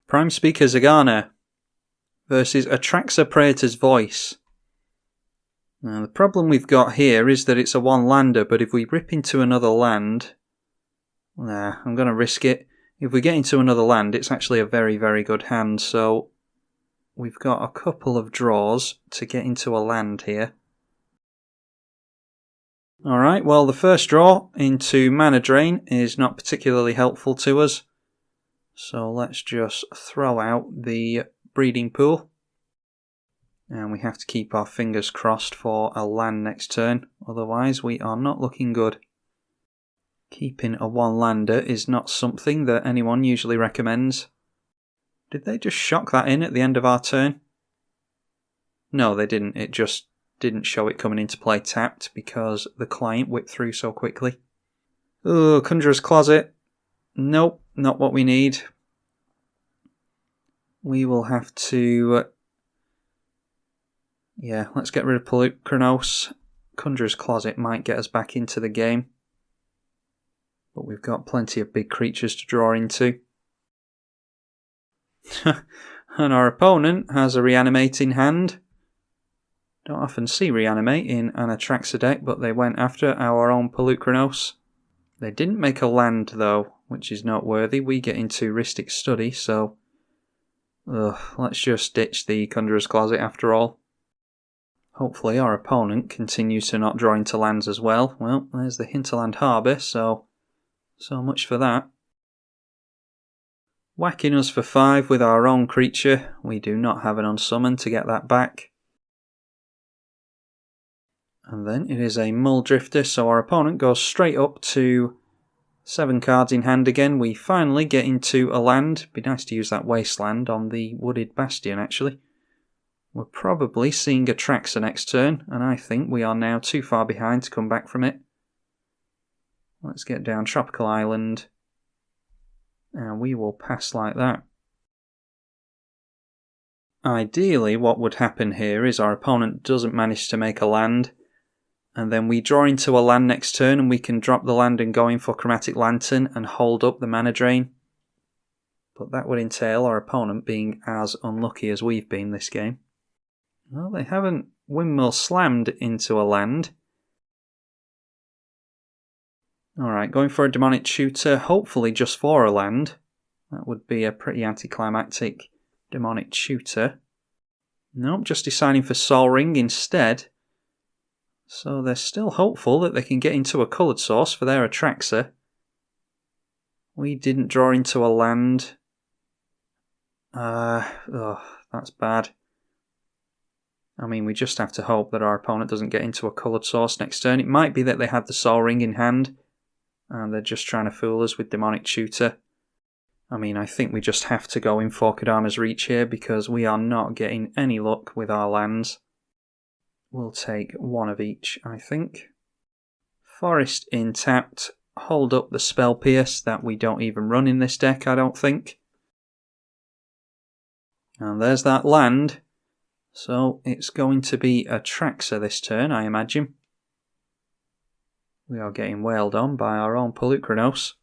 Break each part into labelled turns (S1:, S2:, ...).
S1: Prime Speaker Zegana versus Atraxa Praetors Voice. Now the problem we've got here is that it's a one-lander, but if we rip into another land... I'm going to risk it. If we get into another land, it's actually a very, very good hand, so we've got a couple of draws to get into a land here. Alright, well the first draw into Mana Drain is not particularly helpful to us. So let's just throw out the breeding pool. And we have to keep our fingers crossed for a land next turn, otherwise we are not looking good. Keeping a one-lander is not something that anyone usually recommends. Did they just shock that in at the end of our turn? No, they didn't. It just didn't show it coming into play tapped because the client whipped through so quickly. Oh, Conjurer's Closet. Nope, not what we need. We will have to... let's get rid of Polukranos. Conjurer's Closet might get us back into the game. But we've got plenty of big creatures to draw into. And our opponent has a reanimating hand. Don't often see reanimate in an Atraxa deck, but they went after our own Polukranos. They didn't make a land though, which is noteworthy. We get into Rhystic Study, so let's just ditch the Conjurer's Closet after all. Hopefully our opponent continues to not draw into lands as well. Well, there's the Hinterland Harbour, so much for that. Whacking us for 5 with our own creature. We do not have an unsummon to get that back. And then it is a Mulldrifter, so our opponent goes straight up to 7 cards in hand again. We finally get into a land. Be nice to use that Wasteland on the Wooded Bastion, actually. We're probably seeing Atraxa next turn, and I think we are now too far behind to come back from it. Let's get down Tropical Island, and we will pass like that. Ideally, what would happen here is our opponent doesn't manage to make a land, and then we draw into a land next turn and we can drop the land and go in for Chromatic Lantern and hold up the mana drain. But that would entail our opponent being as unlucky as we've been this game. Well, they haven't Windmill Slammed into a land. Alright, going for a Demonic Tutor, hopefully just for a land. That would be a pretty anticlimactic Demonic Tutor. Nope, just deciding for Sol Ring instead. So they're still hopeful that they can get into a coloured source for their Atraxa. We didn't draw into a land. That's bad. I mean, we just have to hope that our opponent doesn't get into a coloured source next turn. It might be that they had the Sol Ring in hand, and they're just trying to fool us with Demonic Tutor. I mean, I think we just have to go in for Kodama's Reach here, because we are not getting any luck with our lands. We'll take one of each, I think. Forest in tapped. Hold up the Spell Pierce that we don't even run in this deck, I don't think. And there's that land. So it's going to be Atraxa this turn, I imagine. We are getting wailed on by our own Polukranos.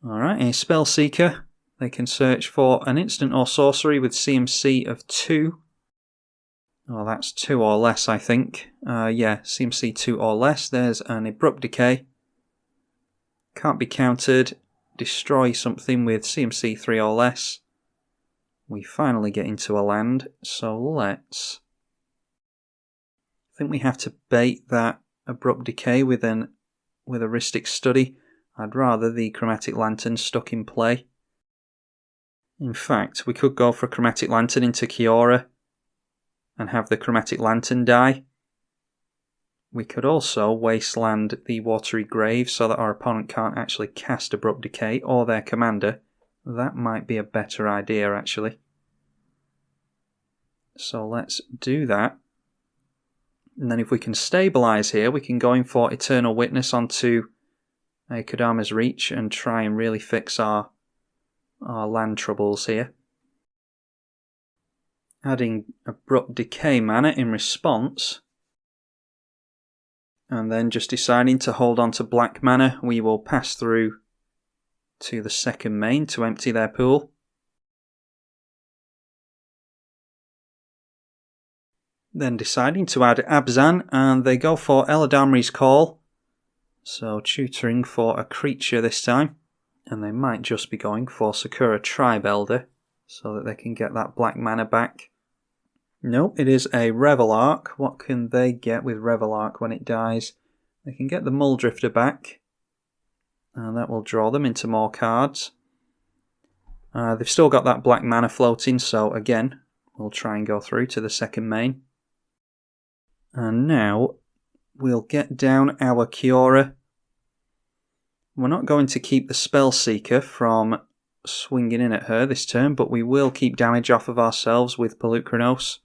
S1: Alright, a Spell Seeker. They can search for an instant or sorcery with CMC of 2. Oh, that's 2 or less, I think. CMC 2 or less. There's an Abrupt Decay. Can't be countered. Destroy something with CMC 3 or less. We finally get into a land, so let's... I think we have to bait that Abrupt Decay with a Rhystic Study. I'd rather the Chromatic Lantern stuck in play. In fact, we could go for a Chromatic Lantern into Kiora and have the Chromatic Lantern die. We could also Wasteland the Watery Grave so that our opponent can't actually cast Abrupt Decay or their commander. That might be a better idea, actually. So let's do that. And then if we can stabilise here, we can go in for Eternal Witness onto a Kodama's Reach and try and really fix our land troubles here. adding Abrupt Decay mana in response, and then just deciding to hold on to black mana, we will pass through to the second main to empty their pool. Then deciding to add Abzan, and they go for Eladamri's Call, so tutoring for a creature this time, and they might just be going for Sakura Tribe Elder so that they can get that black mana back. Nope, it is a Revelark. What can they get with Revelark when it dies? They can get the Muldrifter back, and that will draw them into more cards. They've still got that black mana floating, so again, we'll try and go through to the second main. And now we'll get down our Kiora. We're not going to keep the Spellseeker from swinging in at her this turn, but we will keep damage off of ourselves with Polukranos.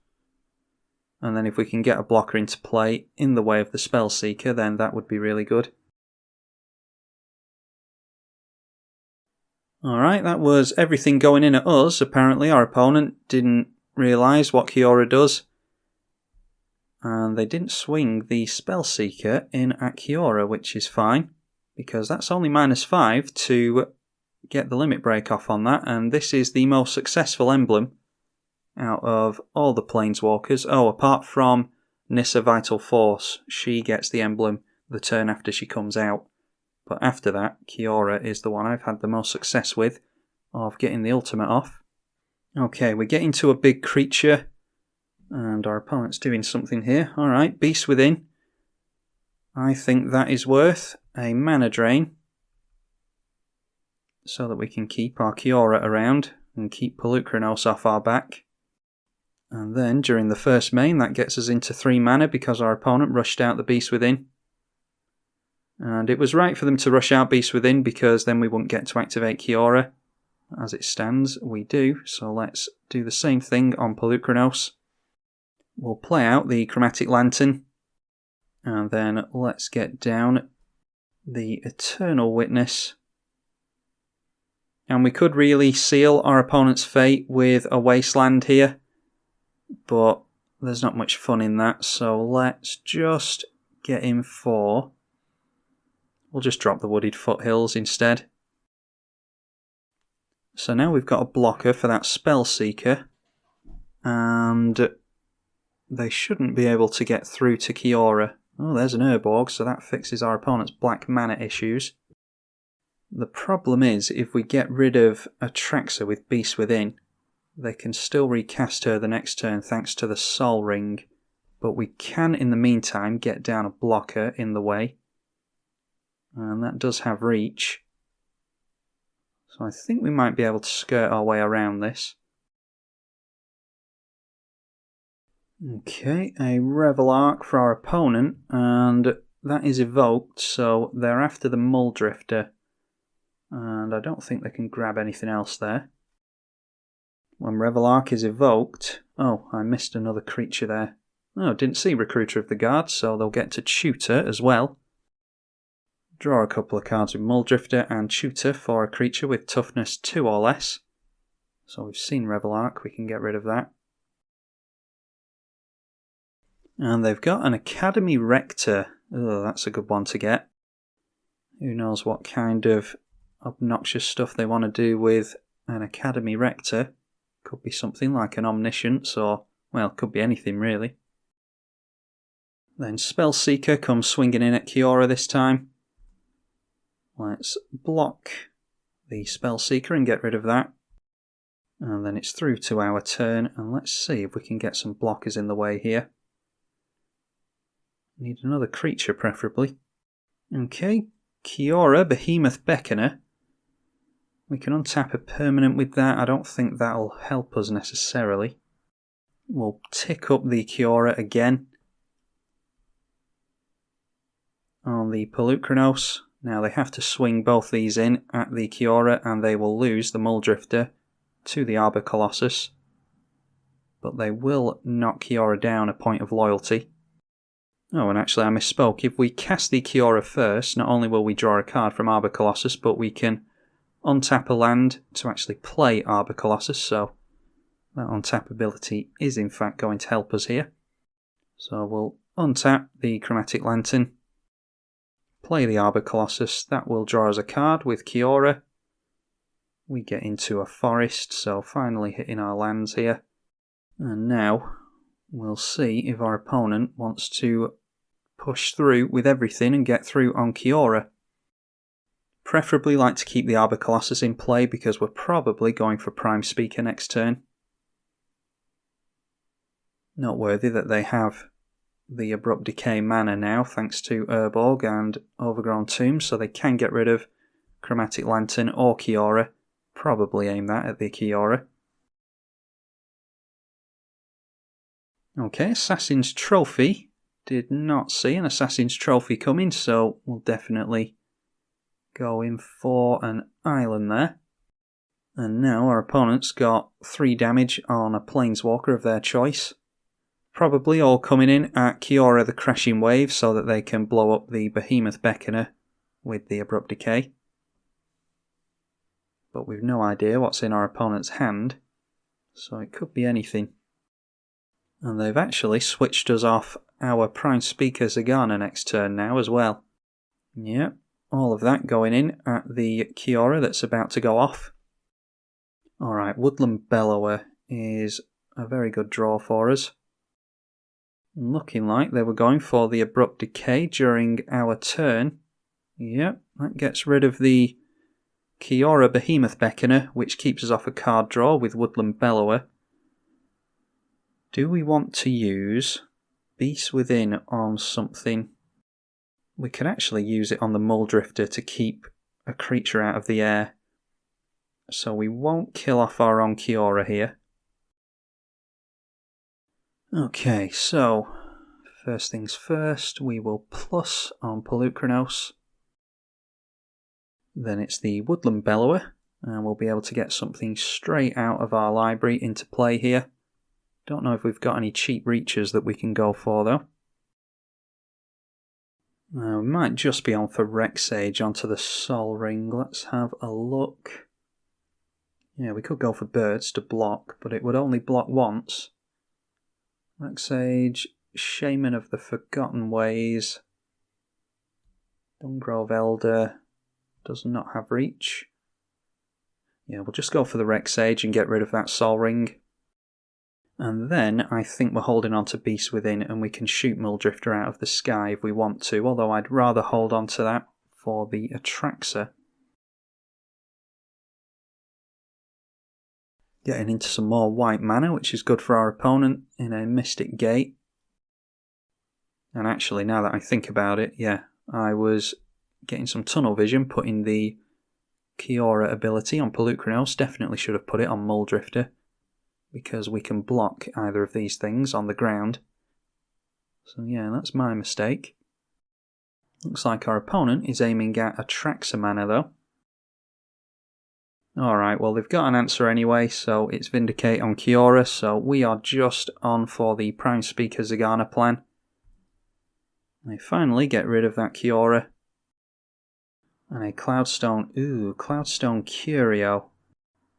S1: And then if we can get a blocker into play in the way of the Spellseeker, then that would be really good. Alright, that was everything going in at us. Apparently our opponent didn't realise what Kiora does. And they didn't swing the Spellseeker in at Kiora, which is fine, because that's only -5 to get the limit break off on that, and this is the most successful emblem out of all the Planeswalkers. Oh, apart from Nissa Vital Force, she gets the emblem the turn after she comes out. But after that, Kiora is the one I've had the most success with of getting the ultimate off. Okay, we're getting to a big creature, and our opponent's doing something here. Alright, Beast Within. I think that is worth a mana drain, so that we can keep our Kiora around and keep Polukranos off our back. And then during the first main, that gets us into 3 mana because our opponent rushed out the Beast Within. And it was right for them to rush out Beast Within because then we wouldn't get to activate Kiora. As it stands, we do, so let's do the same thing on Polukranos. We'll play out the Chromatic Lantern, and then let's get down the Eternal Witness. And we could really seal our opponent's fate with a Wasteland here, but there's not much fun in that, so let's just get in for... We'll just drop the Wooded Foothills instead. So now we've got a blocker for that Spellseeker, and they shouldn't be able to get through to Kiora. Oh, there's an Urborg, so that fixes our opponent's black mana issues. The problem is, if we get rid of Atraxa with Beast Within, they can still recast her the next turn thanks to the Sol Ring, but we can in the meantime get down a blocker in the way, and that does have reach. So I think we might be able to skirt our way around this. Okay, a Revelark for our opponent, and that is evoked, so they're after the Muldrifter, and I don't think they can grab anything else there. When Revelark is evoked... Oh, I missed another creature there. Oh, didn't see Recruiter of the Guard, so they'll get to Tutor as well. Draw a couple of cards with Muldrifter and Tutor for a creature with toughness 2 or less. So we've seen Revelark, we can get rid of that. And they've got an Academy Rector. Oh, that's a good one to get. Who knows what kind of obnoxious stuff they want to do with an Academy Rector. Could be something like an Omniscience, or, well, could be anything really. Then Spellseeker comes swinging in at Kiora this time. Let's block the Spellseeker and get rid of that. And then it's through to our turn, and let's see if we can get some blockers in the way here. Need another creature, preferably. Okay, Kiora, Behemoth Beckoner. We can untap a permanent with that. I don't think that'll help us necessarily. We'll tick up the Kiora again on the Polukranos. Now they have to swing both these in at the Kiora, and they will lose the Muldrifter to the Arbor Colossus. But they will knock Kiora down a point of loyalty. Oh, and actually I misspoke. If we cast the Kiora first, not only will we draw a card from Arbor Colossus, but we can untap a land to actually play Arbor Colossus, so That untap ability is in fact going to help us here. So we'll untap the Chromatic Lantern, play the Arbor Colossus. That will draw us a card with Kiora. We get into a forest, so finally hitting our lands here. And now we'll see if our opponent wants to push through with everything and get through on Kiora. Preferably like to keep the Arbor Colossus in play because we're probably going for Prime Speaker next turn. Noteworthy that they have the Abrupt Decay mana now thanks to Urborg and Overgrown Tomb, so they can get rid of Chromatic Lantern or Kiora. Probably aim that at the Kiora. Okay, Assassin's Trophy. Did not see an Assassin's Trophy coming, so we'll definitely go in for an island there. And now our opponent's got 3 damage on a Planeswalker of their choice. Probably all coming in at Kiora the Crashing Wave so that they can blow up the Behemoth Beckoner with the Abrupt Decay. But we've no idea what's in our opponent's hand, so it could be anything. And they've actually switched us off our Prime Speaker Zegana next turn now as well. Yep, all of that going in at the Kiora that's about to go off. Alright, Woodland Bellower is a very good draw for us. Looking like they were going for the Abrupt Decay during our turn. Yep, that gets rid of the Kiora Behemoth Beckoner, which keeps us off a card draw with Woodland Bellower. Do we want to use Beast Within on something? We could actually use it on the Muldrifter to keep a creature out of the air. So we won't kill off our own Kiora here. Okay, so first things first, we will plus on Polukranos. Then it's the Woodland Bellower, and we'll be able to get something straight out of our library into play here. Don't know if we've got any cheap reaches that we can go for though. We might just be on for Rexage onto the Sol Ring. Let's have a look. Yeah, we could go for Birds to block, but it would only block once. Rexage, Shaman of the Forgotten Ways. Dungrove Elder does not have reach. Yeah, we'll just go for the Rexage and get rid of that Sol Ring. And then I think we're holding on to Beast Within and we can shoot Muldrifter out of the sky if we want to, although I'd rather hold on to that for the Atraxa. Getting into some more white mana, which is good for our opponent in a Mystic Gate. And actually, now that I think about it, yeah, I was getting some tunnel vision, putting the Kiora ability on Polukranos. Definitely should have put it on Muldrifter, because we can block either of these things on the ground. So yeah, that's my mistake. Looks like our opponent is aiming at Atraxa mana though. Alright, well they've got an answer anyway, so it's Vindicate on Kiora, so we are just on for the Prime Speaker Zegana plan. They finally get rid of that Kiora. And a Cloudstone, ooh, Cloudstone Curio.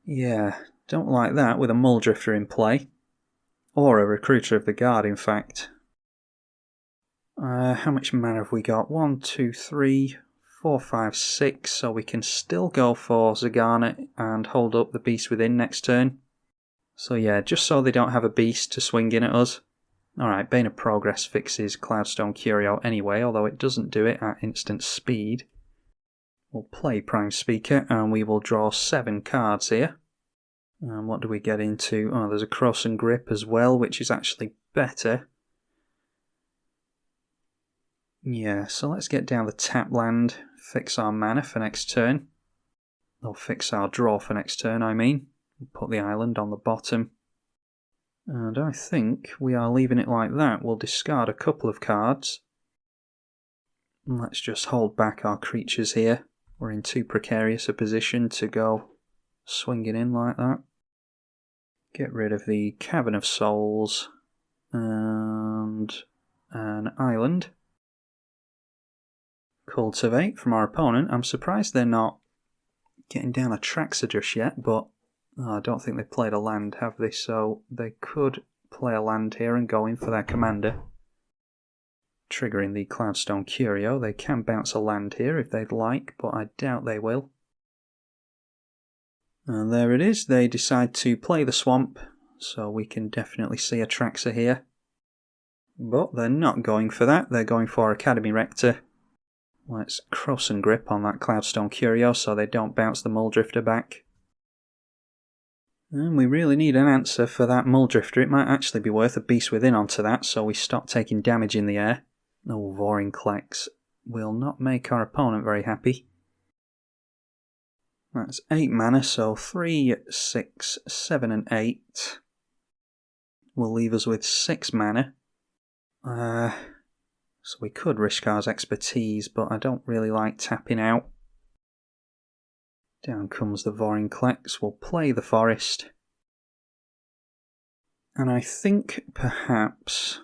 S1: Yeah, don't like that with a Muldrifter in play. Or a Recruiter of the Guard, in fact. How much mana have we got? 1, 2, 3, 4, 5, 6. So we can still go for Zegana and hold up the Beast Within next turn. So yeah, just so they don't have a beast to swing in at us. Alright, Bane of Progress fixes Cloudstone Curio anyway, although it doesn't do it at instant speed. We'll play Prime Speaker and we will draw 7 cards here. And what do we get into? Oh, there's a Cross and Grip as well, which is actually better. Yeah, so let's get down the tap land, fix our mana for next turn. Or fix our draw for next turn, I mean. Put the island on the bottom. And I think we are leaving it like that. We'll discard a couple of cards. And let's just hold back our creatures here. We're in too precarious a position to go swinging in like that. Get rid of the Cavern of Souls and an island. Cultivate from our opponent. I'm surprised they're not getting down Atraxa just yet, but Oh, I don't think they've played a land, have they? So they could play a land here and go in for their commander, triggering the Cloudstone Curio. They can bounce a land here if they'd like, but I doubt they will. And there it is. They decide to play the swamp, so we can definitely see Atraxa here. But they're not going for that. They're going for Academy Rector. Let's cross and grip on that Cloudstone Curio so they don't bounce the Muldrifter back. And we really need an answer for that Muldrifter. It might actually be worth a Beast Within onto that so we stop taking damage in the air. Oh, Vorinclex will not make our opponent very happy. That's 8 mana, so 3, 6, 7 and 8 will leave us with 6 mana. So we could Rishkar's Expertise, but I don't really like tapping out. Down comes the Vorinclex. We'll play the Forest. And I think perhaps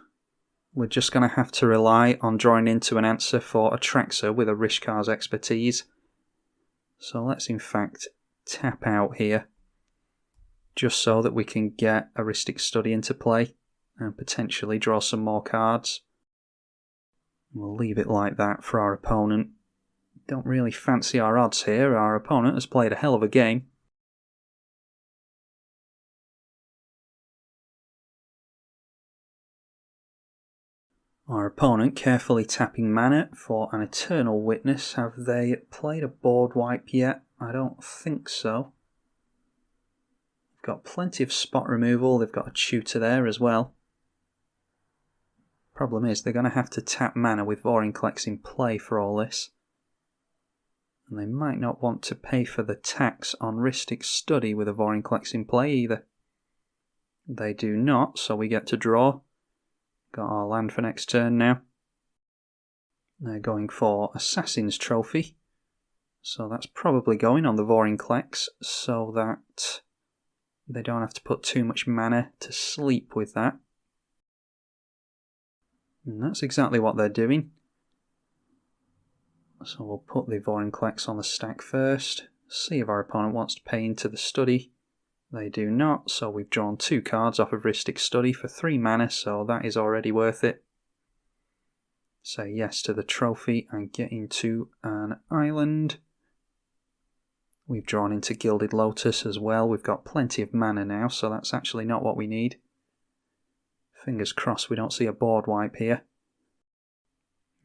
S1: we're just going to have to rely on drawing into an answer for Atraxa with a Rishkar's Expertise. So let's in fact tap out here, just so that we can get a Rhystic Study into play and potentially draw some more cards. We'll leave it like that for our opponent. Don't really fancy our odds here. Our opponent has played a hell of a game. Our opponent carefully tapping mana for an Eternal Witness. Have they played a board wipe yet? I don't think so. They've got plenty of spot removal. They've got a tutor there as well. Problem is, they're going to have to tap mana with Vorinclex in play for all this. And they might not want to pay for the tax on Rhystic Study with a Vorinclex in play either. They do not, so we get to draw. Got our land for next turn now. They're going for Assassin's Trophy. So that's probably going on the Vorinclex so that they don't have to put too much mana to sleep with that. And that's exactly what they're doing. So we'll put the Vorinclex on the stack first, see if our opponent wants to pay into the study. They do not, so we've drawn 2 cards off of Rhystic Study for 3 mana, so that is already worth it. Say yes to the trophy and get into an island. We've drawn into Gilded Lotus as well. We've got plenty of mana now, so that's actually not what we need. Fingers crossed we don't see a board wipe here.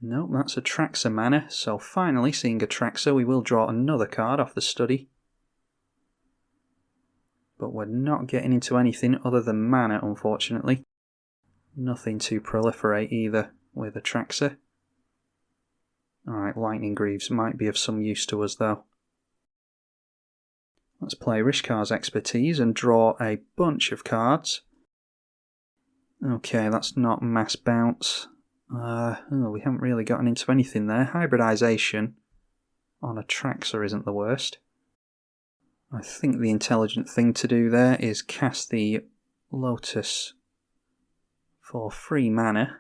S1: Nope, that's Atraxa mana, so finally seeing Atraxa we will draw another card off the study. But we're not getting into anything other than mana, unfortunately. Nothing to proliferate either with Atraxa. Alright, Lightning Greaves might be of some use to us though. Let's play Rishkar's Expertise and draw a bunch of cards. Okay, that's not Mass Bounce. We haven't really gotten into anything there. Hybridization on Atraxa isn't the worst. I think the intelligent thing to do there is cast the Lotus for 3 mana.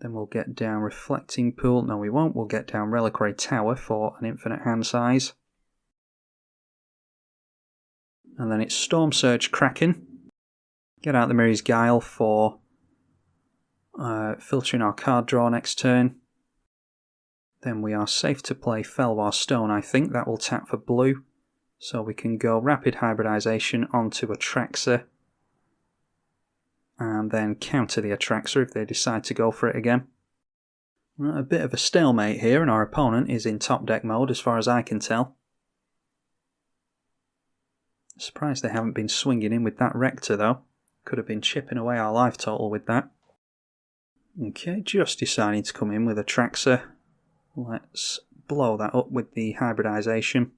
S1: Then we'll get down Reflecting Pool. No, we won't. We'll get down Reliquary Tower for an infinite hand size. And then it's Storm Surge Kraken. Get out the Mirri's Guile for filtering our card draw next turn. Then we are safe to play Felwar Stone, I think. That will tap for blue. So we can go Rapid Hybridization onto Atraxa. And then counter the Atraxa if they decide to go for it again. A bit of a stalemate here, and our opponent is in top deck mode as far as I can tell. Surprised they haven't been swinging in with that Rector though. Could have been chipping away our life total with that. Okay, just deciding to come in with Atraxa. Let's blow that up with the hybridization.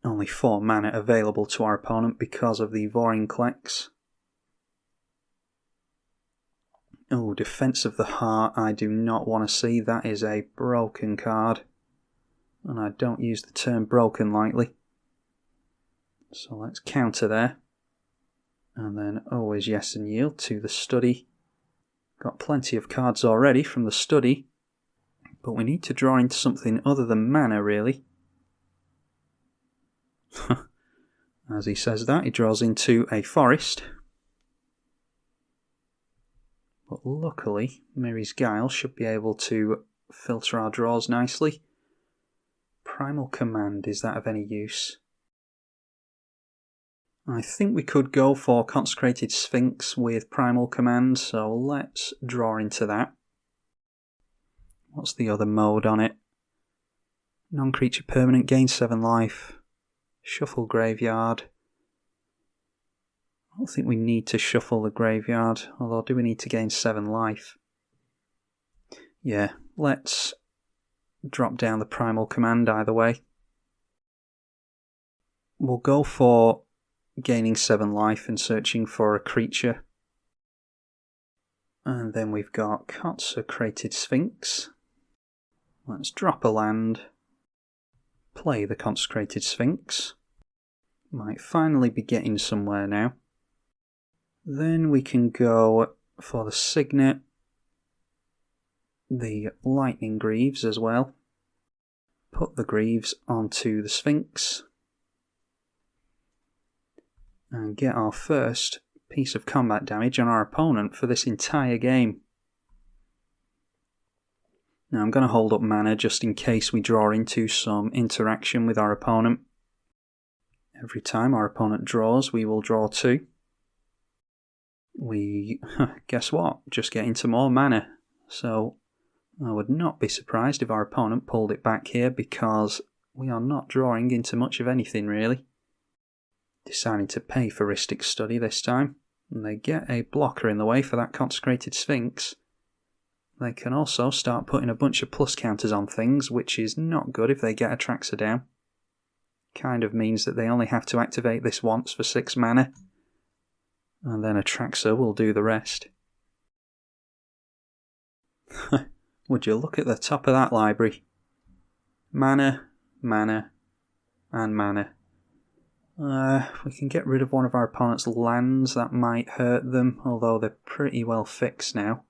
S1: Only 4 mana available to our opponent because of the Vorinclex. Oh, Defense of the Heart I do not want to see. That is a broken card. And I don't use the term broken lightly. So let's counter there. And then always yes and yield to the study. Got plenty of cards already from the study. But we need to draw into something other than mana, really. As he says that, he draws into a forest. But luckily, Miri's Guile should be able to filter our draws nicely. Primal Command, is that of any use? I think we could go for Consecrated Sphinx with Primal Command, so let's draw into that. What's the other mode on it? Non-creature permanent, gain 7 life. Shuffle graveyard. I don't think we need to shuffle the graveyard, although do we need to gain 7 life? Yeah, let's drop down the Primal Command either way. We'll go for gaining 7 life and searching for a creature. And then we've got Consecrated Sphinx. Let's drop a land. Play the Consecrated Sphinx. Might finally be getting somewhere now. Then we can go for the Signet, the Lightning Greaves as well. Put the Greaves onto the Sphinx. And get our first piece of combat damage on our opponent for this entire game. Now I'm going to hold up mana just in case we draw into some interaction with our opponent. Every time our opponent draws, we will draw 2. We, guess what, just get into more mana. So I would not be surprised if our opponent pulled it back here because we are not drawing into much of anything really. Deciding to pay for Rhystic Study this time, and they get a blocker in the way for that Consecrated Sphinx. They can also start putting a bunch of plus counters on things, which is not good if they get Atraxa down. Kind of means that they only have to activate this once for 6 mana, and then Atraxa will do the rest. Would you look at the top of that library? Mana, mana, and mana. We can get rid of one of our opponent's lands, that might hurt them, although they're pretty well fixed now.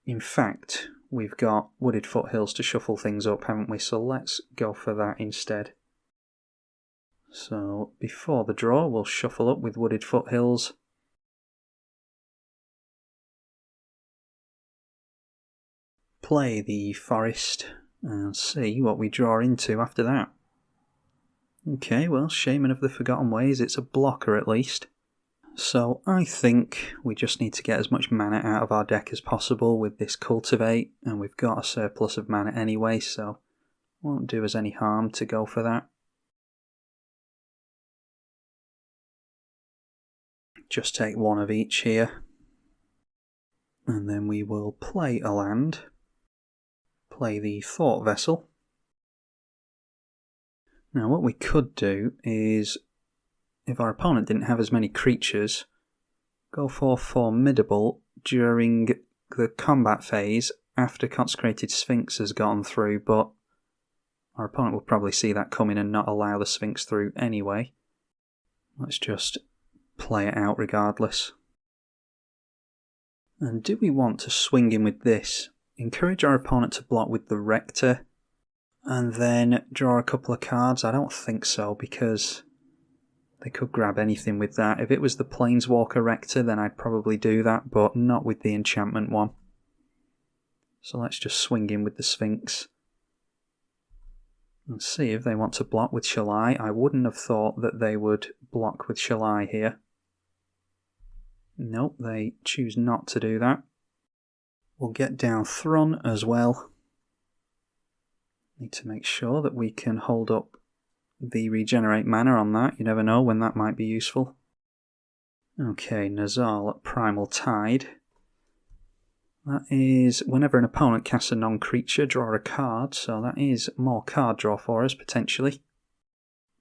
S1: In fact, we've got Wooded Foothills to shuffle things up, haven't we? So let's go for that instead. So before the draw, we'll shuffle up with Wooded Foothills. Play the Forest and see what we draw into after that. Okay, well, Shaman of the Forgotten Ways, it's a blocker at least. So I think we just need to get as much mana out of our deck as possible with this Cultivate, and we've got a surplus of mana anyway, so it won't do us any harm to go for that. Just take one of each here. And then we will play a land. Play the Thought Vessel. Now what we could do is, if our opponent didn't have as many creatures, go for Formidable during the combat phase after Consecrated Sphinx has gone through, but our opponent will probably see that coming and not allow the Sphinx through anyway. Let's just play it out regardless. And do we want to swing in with this? Encourage our opponent to block with the Rector and then draw a couple of cards? I don't think so, because they could grab anything with that. If it was the Planeswalker Rector, then I'd probably do that, but not with the enchantment one. So let's just swing in with the Sphinx and see if they want to block with Shalai. I wouldn't have thought that they would block with Shalai here. Nope, they choose not to do that. We'll get down Thron as well. Need to make sure that we can hold up the regenerate mana on that. You never know when that might be useful. Okay, Nazal at Primal Tide. That is whenever an opponent casts a non-creature, draw a card, so that is more card draw for us potentially.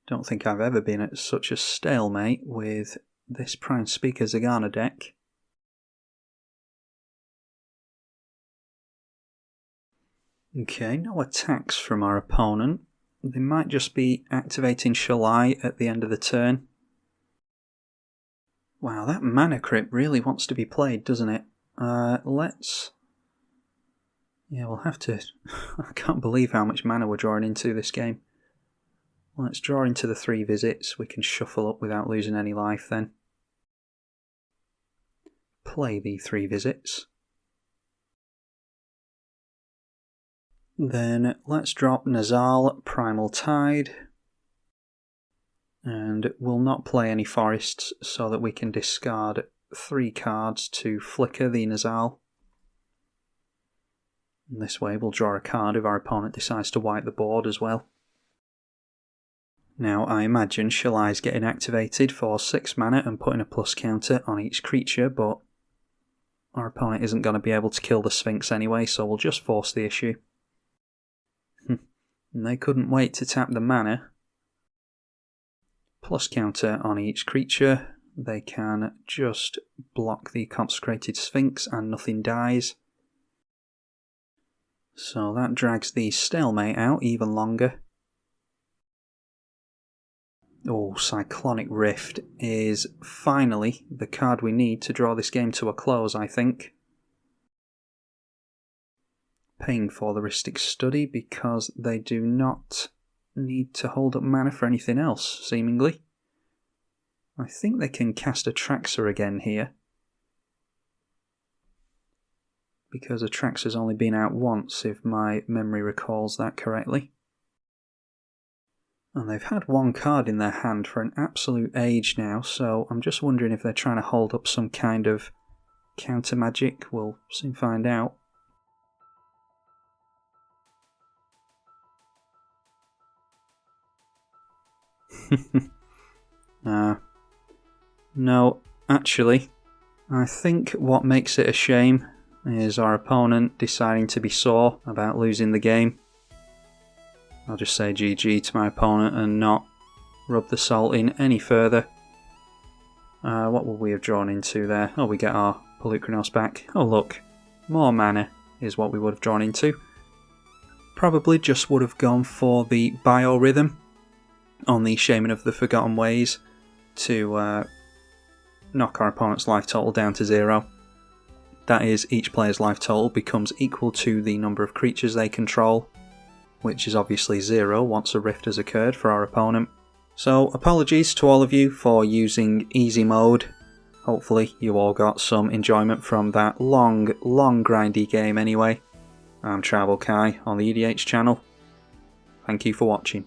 S1: Don't think I've ever been at such a stalemate with this Prime Speaker Zegana deck. Okay, no attacks from our opponent. They might just be activating Shalai at the end of the turn. Wow, that Mana Crypt really wants to be played, doesn't it? Let's... Yeah, we'll have to... I can't believe how much mana we're drawing into this game. Let's draw into the 3 visits. We can shuffle up without losing any life then. Play the 3 visits. Then let's drop Nazal Primal Tide. And we'll not play any forests so that we can discard 3 cards to flicker the Nazal. And this way we'll draw a card if our opponent decides to wipe the board as well. Now I imagine Shalai's getting activated for 6 mana and putting a plus counter on each creature, but our opponent isn't going to be able to kill the Sphinx anyway, so we'll just force the issue. And they couldn't wait to tap the mana. Plus counter on each creature. They can just block the Consecrated Sphinx and nothing dies. So that drags the stalemate out even longer. Oh, Cyclonic Rift is finally the card we need to draw this game to a close, I think. Paying for the Rhystic Study because they do not need to hold up mana for anything else, seemingly. I think they can cast Atraxa again here, because Atraxa's only been out once, if my memory recalls that correctly. And they've had 1 card in their hand for an absolute age now, so I'm just wondering if they're trying to hold up some kind of counter magic. We'll soon find out. No, actually, I think what makes it a shame is our opponent deciding to be sore about losing the game. I'll just say GG to my opponent and not rub the salt in any further. What will we have drawn into there? Oh, we get our Pelucranos back. Oh look, more mana is what we would have drawn into. Probably just would have gone for the Biorhythm on the Shaman of the Forgotten Ways to knock our opponent's life total down to 0. That is, each player's life total becomes equal to the number of creatures they control, which is obviously 0 once a rift has occurred for our opponent. So apologies to all of you for using easy mode. Hopefully you all got some enjoyment from that long grindy game anyway. I'm tribalkai on the EDH channel. Thank you for watching.